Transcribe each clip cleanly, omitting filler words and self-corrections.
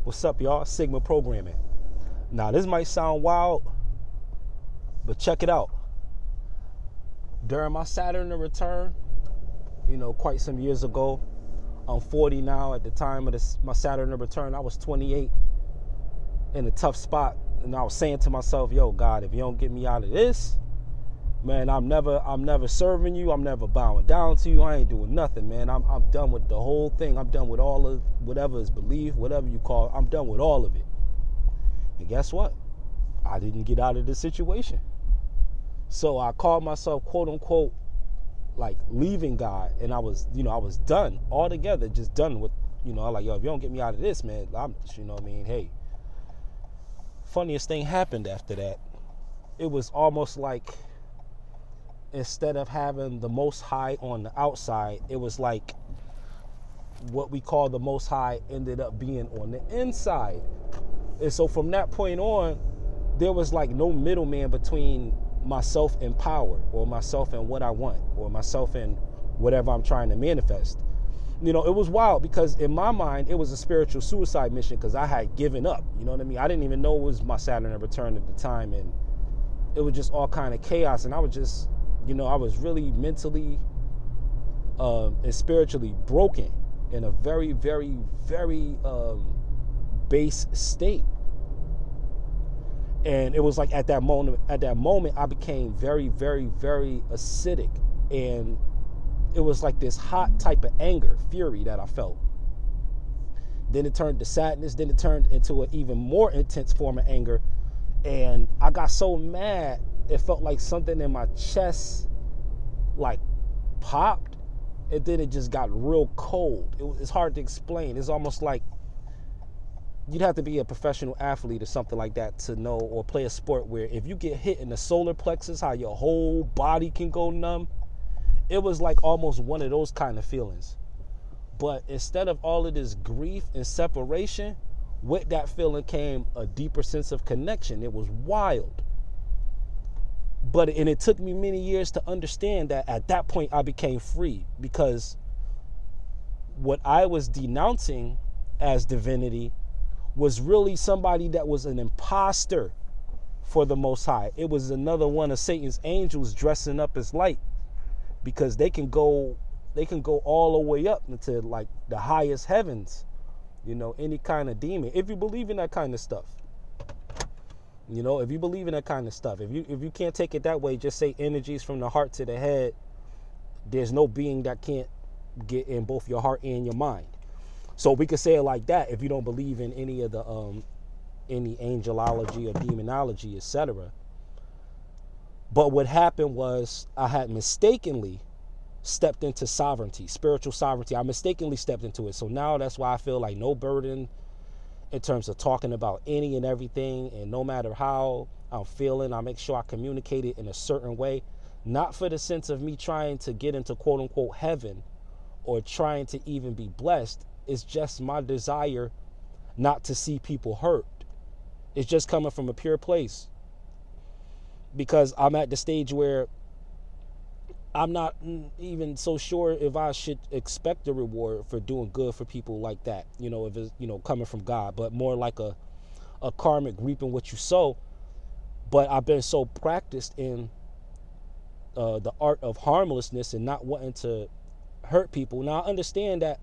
What's up, y'all? Sigma Programming. Now, this might sound wild, but check it out. During my Saturn return, quite some years ago, I'm 40 now. At the time of my Saturn return, I was 28 in a tough spot. And I was saying to myself, yo, God, if you don't get me out of this, man, I'm never serving you. I'm never bowing down to you. I ain't doing nothing, man. I'm done with the whole thing. I'm done with all of whatever is belief, whatever you call it. I'm done with all of it. And guess what? I didn't get out of the situation. So I called myself, quote unquote, like leaving God. And I was done altogether, just done with, like, yo, if you don't get me out of this, man, I'm, hey. Funniest thing happened after that. It was almost like, instead of having the Most High on the outside, it was like what we call the Most High ended up being on the inside. And so from that point on, there was like no middleman between myself and power, or myself and what I want, or myself and whatever I'm trying to manifest. It was wild because in my mind, it was a spiritual suicide mission because I had given up. You know what I mean? I didn't even know it was my Saturn return at the time. And it was just all kind of chaos. And I was just, I was really mentally and spiritually broken in a very, very, very base state. And it was like at that moment, I became very, very, very acidic. And it was like this hot type of anger, fury that I felt. Then it turned to sadness. Then it turned into an even more intense form of anger. And I got so mad, it felt like something in my chest like popped, and then it just got real cold. It's hard to explain. It's almost like you'd have to be a professional athlete or something like that to know, or play a sport where if you get hit in the solar plexus, how your whole body can go numb. It was like almost one of those kind of feelings. But instead of all of this grief and separation, with that feeling came a deeper sense of connection. It was wild. And it took me many years to understand that at that point I became free, because what I was denouncing as divinity was really somebody that was an imposter for the Most High. It was another one of Satan's angels dressing up as light, because they can go all the way up into like the highest heavens, any kind of demon, if you believe in that kind of stuff. If you believe in that kind of stuff, if you can't take it that way, just say energies from the heart to the head. There's no being that can't get in both your heart and your mind. So we could say it like that if you don't believe in any of the any angelology or demonology, etc. But what happened was I had mistakenly stepped into sovereignty, spiritual sovereignty. I mistakenly stepped into it. So now that's why I feel like no burden in terms of talking about any and everything. And no matter how I'm feeling, I make sure I communicate it in a certain way. Not for the sense of me trying to get into quote unquote heaven or trying to even be blessed. It's just my desire not to see people hurt. It's just coming from a pure place. Because I'm at the stage where I'm not even so sure if I should expect a reward for doing good for people like that. If it's, coming from God, but more like a karmic reaping what you sow. But I've been so practiced in the art of harmlessness and not wanting to hurt people. Now I understand that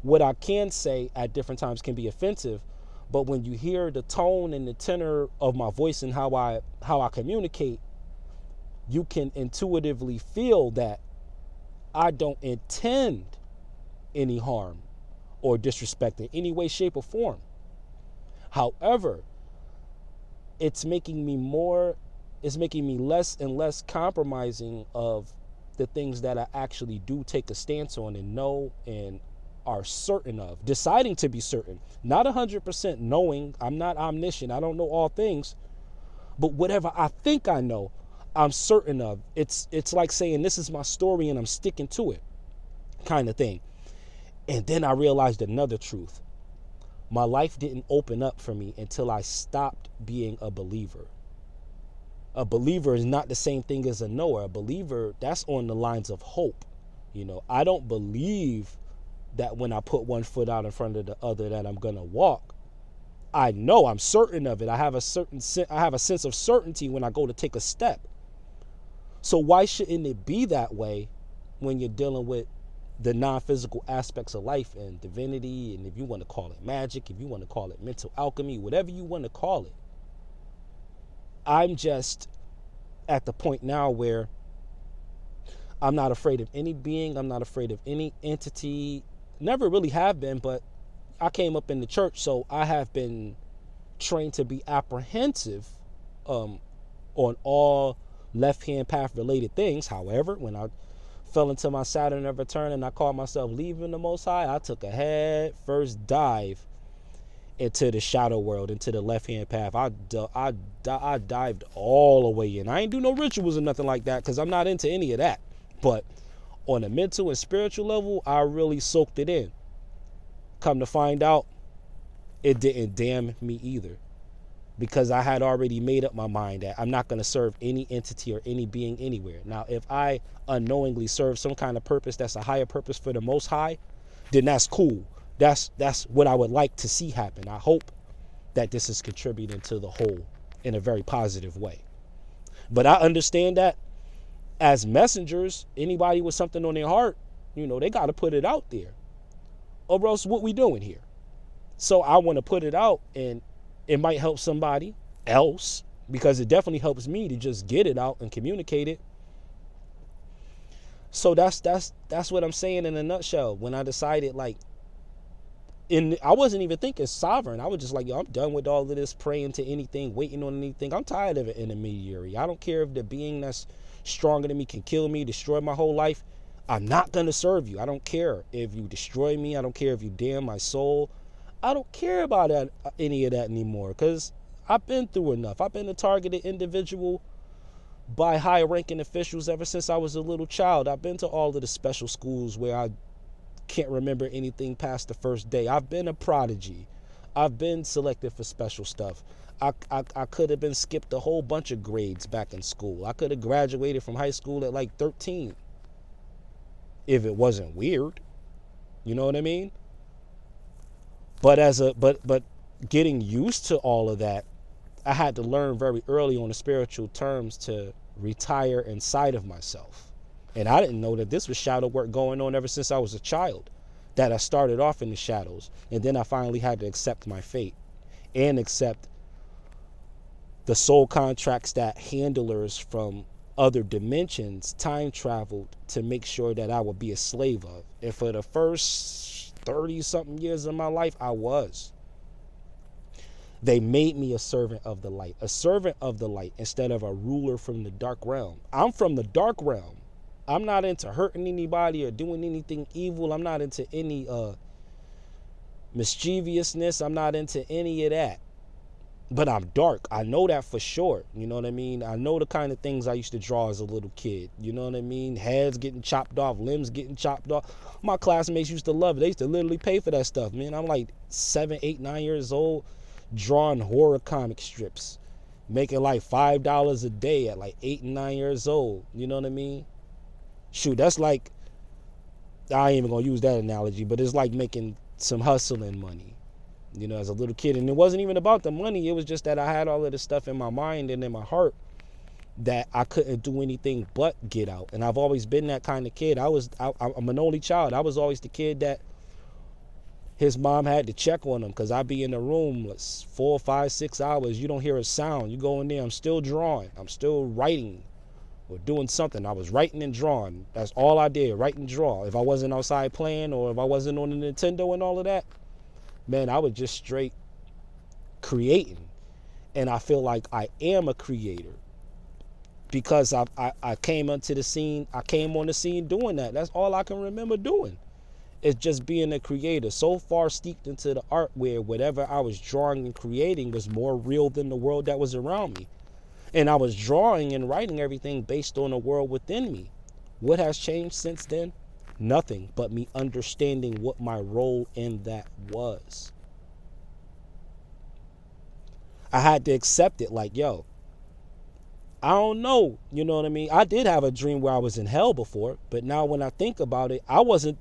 what I can say at different times can be offensive, but when you hear the tone and the tenor of my voice and how I communicate, you can intuitively feel that I don't intend any harm or disrespect in any way, shape, or form. However, it's making me less and less compromising of the things that I actually do take a stance on and know and are certain of, deciding to be certain, not 100% knowing. I'm not omniscient. I don't know all things, but whatever I think I know, I'm certain of. It's like saying this is my story and I'm sticking to it, kind of thing. And then I realized another truth. My life didn't open up for me until I stopped being a believer. A believer is not the same thing as a knower. A believer, that's on the lines of hope. I don't believe that when I put one foot out in front of the other that I'm going to walk. I know, I'm certain of it. I have a sense of certainty when I go to take a step. So why shouldn't it be that way when you're dealing with the non-physical aspects of life and divinity, and if you want to call it magic, if you want to call it mental alchemy, whatever you want to call it. I'm just at the point now where I'm not afraid of any being. I'm not afraid of any entity. Never really have been, but I came up in the church, so I have been trained to be apprehensive on all left-hand path related things. However, when I fell into my Saturn of return and I called myself leaving the Most High, I took a head first dive into the shadow world, into the left-hand path. I dived all the way in. I ain't do no rituals or nothing like that because I'm not into any of that. But on a mental and spiritual level, I really soaked it in. Come to find out, it didn't damn me either, because I had already made up my mind that I'm not going to serve any entity or any being anywhere. Now, if I unknowingly serve some kind of purpose that's a higher purpose for the Most High, then that's cool. That's what I would like to see happen. I hope that this is contributing to the whole in a very positive way. But I understand that as messengers, anybody with something on their heart, they got to put it out there. Or else what we doing here? So I want to put it out, and it might help somebody else, because it definitely helps me to just get it out and communicate it. So that's what I'm saying in a nutshell. When I decided, I wasn't even thinking sovereign. I was just like, yo, I'm done with all of this praying to anything, waiting on anything. I'm tired of an intermediary. I don't care if the being that's stronger than me can kill me, destroy my whole life. I'm not going to serve you. I don't care if you destroy me. I don't care if you damn my soul. I don't care about any of that anymore, because I've been through enough. I've been a targeted individual by high-ranking officials ever since I was a little child. I've been to all of the special schools where I can't remember anything past the first day. I've been a prodigy. I've been selected for special stuff. I could have been skipped a whole bunch of grades back in school. I could have graduated from high school at 13 if it wasn't weird. You know what I mean? But but getting used to all of that, I had to learn very early on the spiritual terms to retire inside of myself. And I didn't know that this was shadow work going on ever since I was a child, that I started off in the shadows. And then I finally had to accept my fate and accept the soul contracts that handlers from other dimensions time traveled to make sure that I would be a slave of. And for the first 30-something years of my life, I was. They made me a servant of the light instead of a ruler from the dark realm. I'm from the dark realm. I'm not into hurting anybody or doing anything evil. I'm not into any mischievousness. I'm not into any of that. But I'm dark. I know that for sure. You know what I mean? I know the kind of things I used to draw as a little kid. You know what I mean? Heads getting chopped off, limbs getting chopped off. My classmates used to love it. They used to literally pay for that stuff, man. I'm like 7, 8, 9 years old, drawing horror comic strips, making like $5 a day at like 8 and 9 years old. You know what I mean? Shoot, that's like, I ain't even gonna use that analogy, but it's like making some hustling money, as a little kid. And it wasn't even about the money. It was just that I had all of this stuff in my mind and in my heart that I couldn't do anything but get out. And I've always been that kind of kid. I'm an only child. I was always the kid that his mom had to check on him, because I'd be in the room 4, 5, 6 hours. You don't hear a sound. You go in there, I'm still drawing. I'm still writing or doing something. I was writing and drawing. That's all I did, write and draw. If I wasn't outside playing, or if I wasn't on the Nintendo and all of that, man, I was just straight creating. And I feel like I am a creator because I came onto the scene. I came on the scene doing that. That's all I can remember doing. It's just being a creator, so far steeped into the art where whatever I was drawing and creating was more real than the world that was around me. And I was drawing and writing everything based on the world within me. What has changed since then? Nothing but me understanding what my role in that was. I had to accept it like, yo, I don't know, you know what I mean? I did have a dream where I was in hell before, but now when I think about it, I wasn't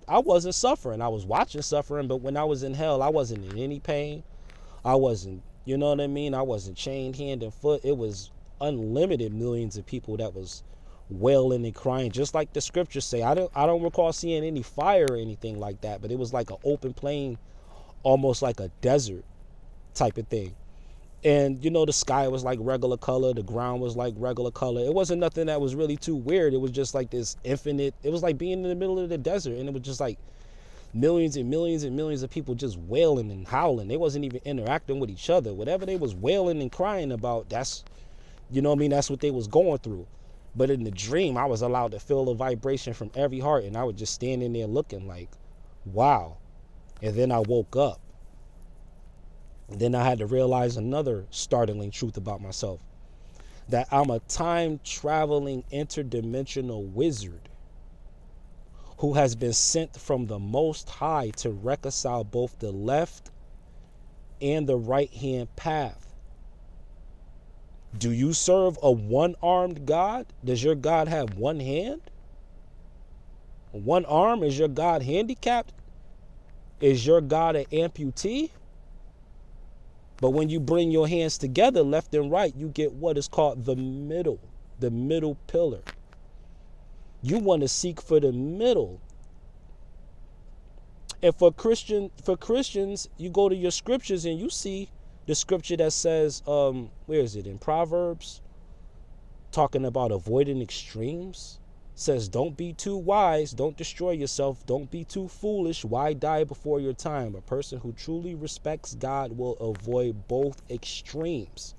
suffering. I was watching suffering, but when I was in hell, I wasn't in any pain. I wasn't, you know what I mean? I wasn't chained hand and foot. It was unlimited millions of people that was wailing and crying, just like the scriptures say. I don't recall seeing any fire or anything like that, but it was like an open plain, almost like a desert type of thing. And the sky was like regular color, the ground was like regular color. It wasn't nothing that was really too weird. It was just like this infinite, it was like being in the middle of the desert, and it was just like millions and millions and millions of people just wailing and howling. They wasn't even interacting with each other. Whatever they was wailing and crying about, that's, that's what they was going through. But in the dream, I was allowed to feel a vibration from every heart, and I was just standing there looking like, wow. And then I woke up. Then I had to realize another startling truth about myself, that I'm a time traveling interdimensional wizard who has been sent from the Most High to reconcile both the left and the right hand path. Do you serve a one-armed God? Does your God have one hand? One arm? Is your God handicapped? Is your God an amputee? But when you bring your hands together, left and right, you get what is called the middle pillar. You want to seek for the middle. And for Christians, you go to your scriptures and you see the scripture that says, where is it? In Proverbs, talking about avoiding extremes. Says, don't be too wise, don't destroy yourself, don't be too foolish, why die before your time? A person who truly respects God will avoid both extremes.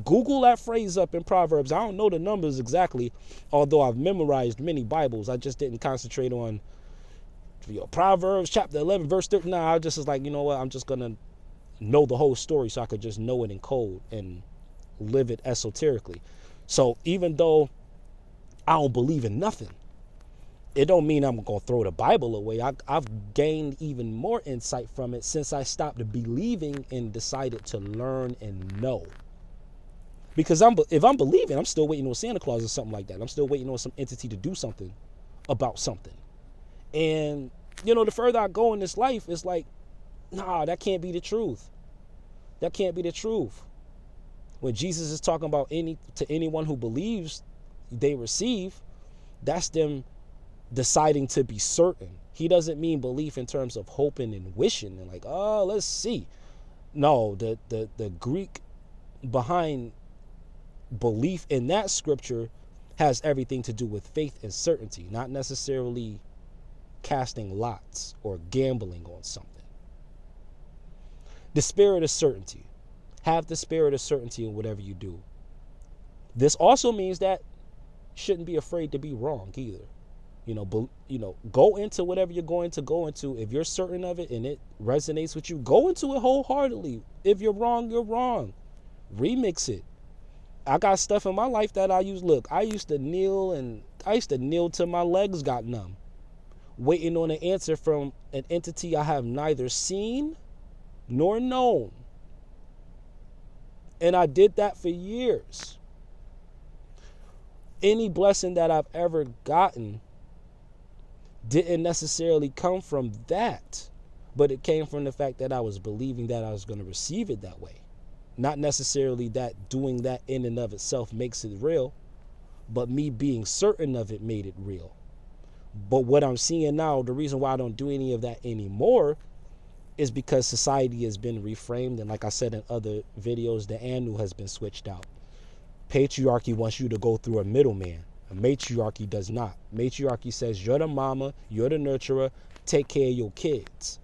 Google that phrase up in Proverbs. I don't know the numbers exactly, although I've memorized many Bibles. I just didn't concentrate on Proverbs chapter 11 verse 13. I just was like, you know what, I'm just gonna know the whole story so I could just know it in code and live it esoterically. So even though I don't believe in nothing, it don't mean I'm gonna throw the Bible away. I've gained even more insight from it since I stopped believing and decided to learn and know. Because if I'm believing, I'm still waiting on Santa Claus or something like that. I'm still waiting on some entity to do something about something. And the further I go in this life, it's like, nah, that can't be the truth. That can't be the truth. When Jesus is talking about to anyone who believes, they receive, that's them deciding to be certain. He doesn't mean belief in terms of hoping and wishing and like, oh, let's see. No, the Greek behind belief in that scripture has everything to do with faith and certainty, not necessarily casting lots or gambling on something. The spirit of certainty. Have the spirit of certainty in whatever you do. This also means that shouldn't be afraid to be wrong either. Go into whatever you're going to go into. If you're certain of it and it resonates with you, go into it wholeheartedly. If you're wrong, you're wrong. Remix it. I got stuff in my life that I use. Look, I used to kneel till my legs got numb, waiting on an answer from an entity I have neither seen nor known. And I did that for years. Any blessing that I've ever gotten didn't necessarily come from that, but it came from the fact that I was believing that I was going to receive it that way. Not necessarily that doing that in and of itself makes it real, but me being certain of it made it real. But what I'm seeing now, the reason why I don't do any of that anymore is because society has been reframed. And like I said in other videos, the Anu has been switched out. Patriarchy wants you to go through a middleman. A matriarchy does not. Matriarchy says you're the mama, you're the nurturer, take care of your kids.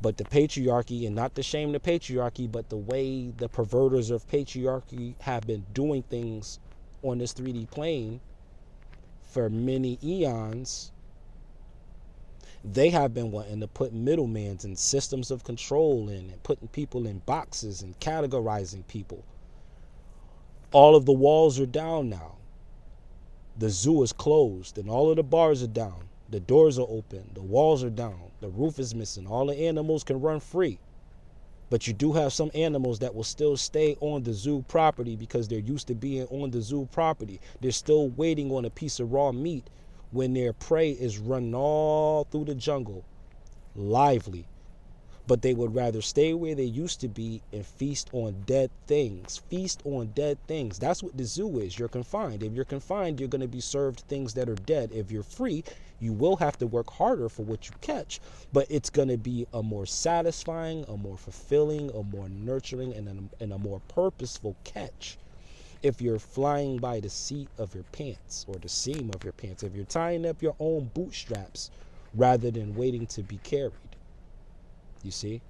But the patriarchy, and not to shame the patriarchy, but the way the perverters of patriarchy have been doing things on this 3D plane for many eons, they have been wanting to put middlemen and systems of control in and putting people in boxes and categorizing people. All of the walls are down now. The zoo is closed and all of the bars are down. The doors are open. The walls are down. The roof is missing. All the animals can run free. But you do have some animals that will still stay on the zoo property because they're used to being on the zoo property. They're still waiting on a piece of raw meat when their prey is running all through the jungle, lively. but they would rather stay where they used to be and feast on dead things. Feast on dead things. That's what the zoo is. You're confined. If you're confined, you're going to be served things that are dead. If you're free, you will have to work harder for what you catch, but it's going to be a more satisfying, a more fulfilling, a more nurturing, and a more purposeful catch. If you're flying by the seat of your pants or the seam of your pants, if you're tying up your own bootstraps rather than waiting to be carried. You see?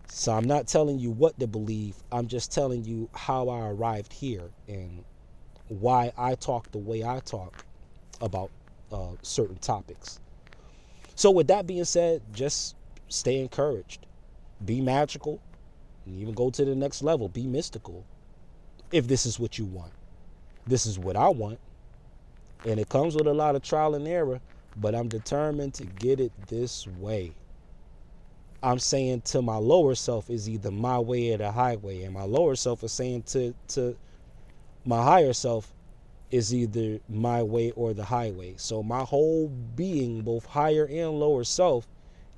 So I'm not telling you what to believe. I'm just telling you how I arrived here and why I talk the way I talk about certain topics. So with that being said, just stay encouraged. Be magical. And even go to the next level. Be mystical. If this is what you want. This is what I want. And it comes with a lot of trial and error. But I'm determined to get it this way. I'm saying to my lower self is either my way or the highway. And my lower self is saying to my higher self is either my way or the highway. So my whole being, both higher and lower self,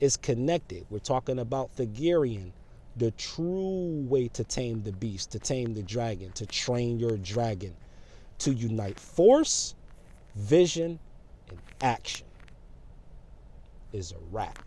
is connected. We're talking about Thagirian, the true way to tame the beast, to tame the dragon, to train your dragon, to unite force, vision, and action is a wrap.